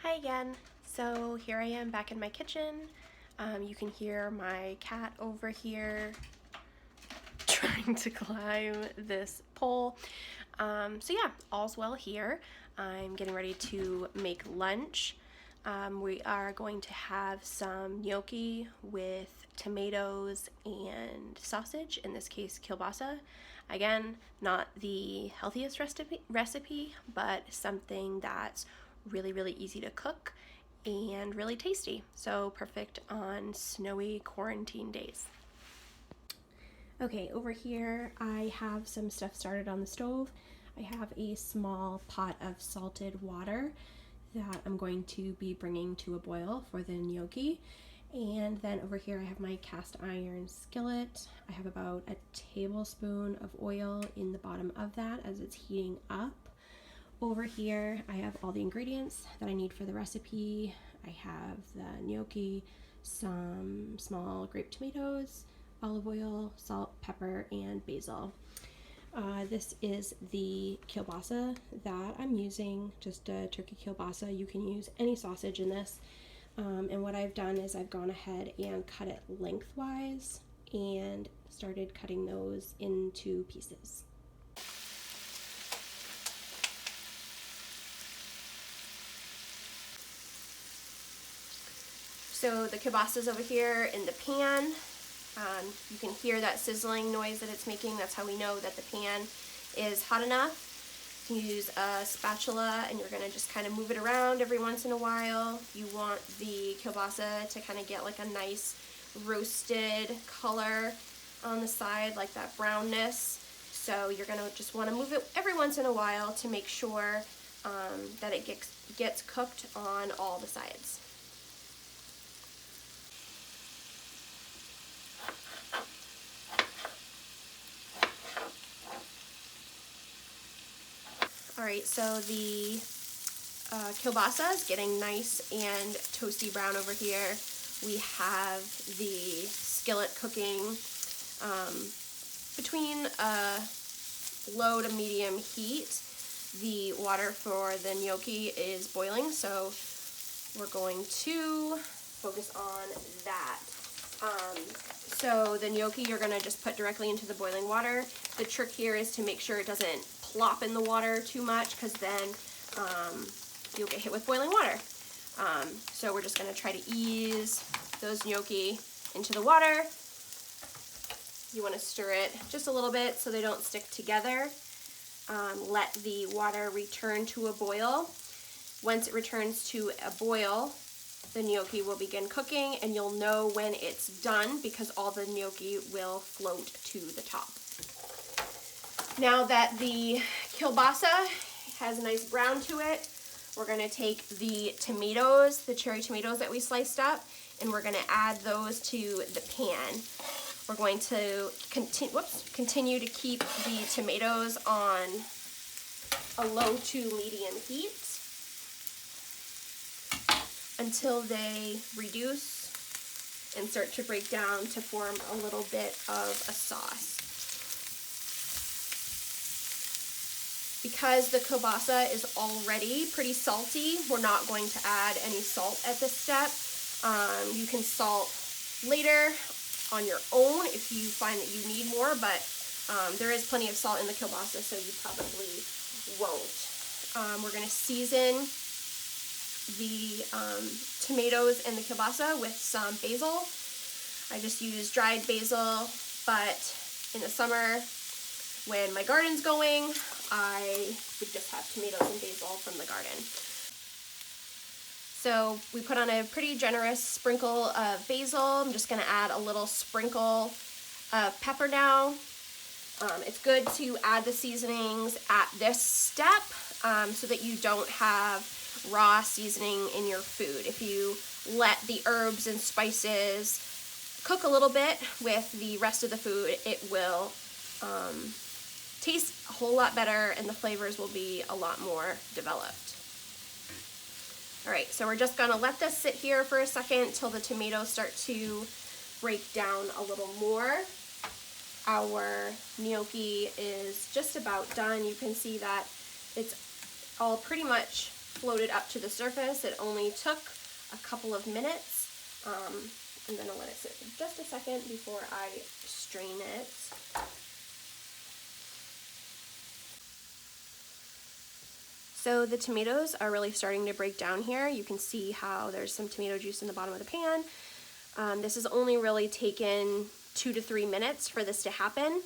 Hi again. So here I am back in my kitchen. You can hear my cat over here trying to climb this pole. So yeah, all's well here. I'm getting ready to make lunch. We are going to have some gnocchi with tomatoes and sausage, in this case kielbasa. Again, not the healthiest recipe, but something that's really easy to cook and really tasty. So perfect on snowy quarantine days. Okay, over here I have some stuff started on the stove. I have a small pot of salted water that I'm going to be bringing to a boil for the gnocchi. And then over here I have my cast iron skillet. I have about a tablespoon of oil in the bottom of that as it's heating up. Over here I have all the ingredients that I need for the recipe. I have the gnocchi, some small grape tomatoes, olive oil, salt, pepper, and basil. This is the kielbasa that I'm using, just a turkey kielbasa. You can use any sausage in this. And what I've done is I've gone ahead and cut it lengthwise and started cutting those into pieces. So the kielbasa is over here in the pan. You can hear that sizzling noise that it's making. That's how we know that the pan is hot enough. You can use a spatula and you're going to just kind of move it around every once in a while. You want the kielbasa to kind of get like a nice roasted color on the side, like that brownness. So you're going to just want to move it every once in a while to make sure that it gets cooked on all the sides. Alright, so the kielbasa is getting nice and toasty brown over here. We have the skillet cooking between a low to medium heat. The water for the gnocchi is boiling, so we're going to focus on that. So the gnocchi you're going to just put directly into the boiling water. The trick here is to make sure it doesn't plop in the water too much, because then you'll get hit with boiling water. So we're just going to try to ease those gnocchi into the water. You want to stir it just a little bit so they don't stick together. Let the water return to a boil. Once it returns to a boil, the gnocchi will begin cooking, and you'll know when it's done because all the gnocchi will float to the top. Now that the kielbasa has a nice brown to it, we're going to take the tomatoes, the cherry tomatoes that we sliced up, and we're going to add those to the pan. We're going to continue to keep the tomatoes on a low to medium heat until they reduce and start to break down to form a little bit of a sauce. Because the kielbasa is already pretty salty, we're not going to add any salt at this step. You can salt later on your own if you find that you need more, but there is plenty of salt in the kielbasa, so you probably won't. We're going to season the tomatoes and the kielbasa with some basil. I just use dried basil, but in the summer when my garden's going, I would just have tomatoes and basil from the garden. So we put on a pretty generous sprinkle of basil. I'm just going to add a little sprinkle of pepper now. It's good to add the seasonings at this step so that you don't have raw seasoning in your food. If you let the herbs and spices cook a little bit with the rest of the food, it will taste a whole lot better and the flavors will be a lot more developed. Alright, so we're just going to let this sit here for a second till the tomatoes start to break down a little more. Our gnocchi is just about done. You can see that it's all pretty much floated up to the surface. It only took a couple of minutes. I'm gonna let it sit for just a second before I strain it. So the tomatoes are really starting to break down here. You can see how there's some tomato juice in the bottom of the pan. This has only really taken 2 to 3 minutes for this to happen.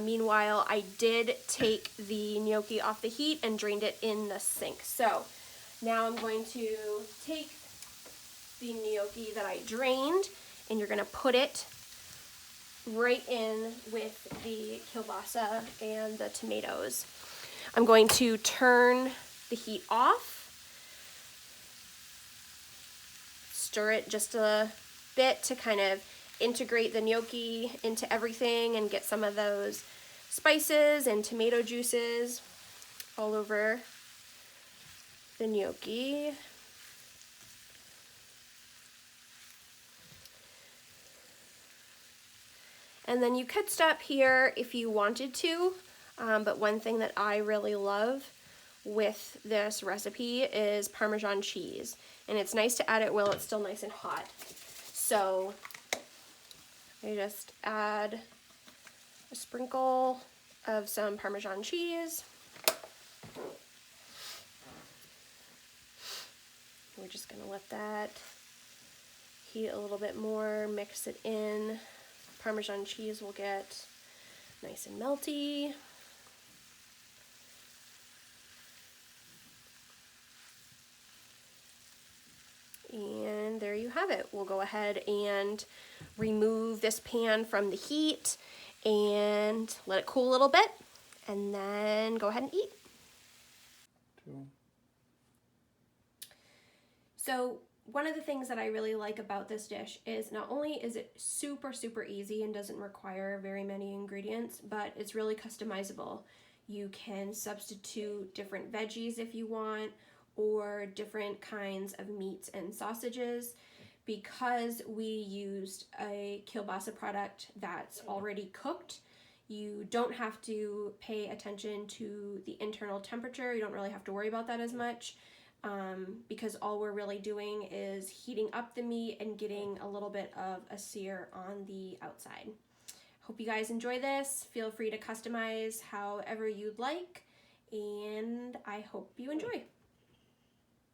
Meanwhile, I did take the gnocchi off the heat and drained it in the sink. So now I'm going to take the gnocchi that I drained, and you're gonna put it right in with the kielbasa and the tomatoes. I'm going to turn the heat off, stir it just a bit to kind of integrate the gnocchi into everything and get some of those spices and tomato juices all over the gnocchi. And then you could stop here if you wanted to, but one thing that I really love with this recipe is Parmesan cheese. And it's nice to add it while it's still nice and hot. So I just add a sprinkle of some Parmesan cheese. We're just gonna let that heat a little bit more, mix it in. Parmesan cheese will get nice and melty. And there you have it. We'll go ahead and remove this pan from the heat and let it cool a little bit, and then go ahead and eat. So one of the things that I really like about this dish is not only is it super, super easy and doesn't require very many ingredients, but it's really customizable. You can substitute different veggies if you want, or different kinds of meats and sausages. Because we used a kielbasa product that's already cooked, you don't have to pay attention to the internal temperature. You don't really have to worry about that as much, because all we're really doing is heating up the meat and getting a little bit of a sear on the outside. Hope you guys enjoy this. Feel free to customize however you'd like, and I hope you enjoy.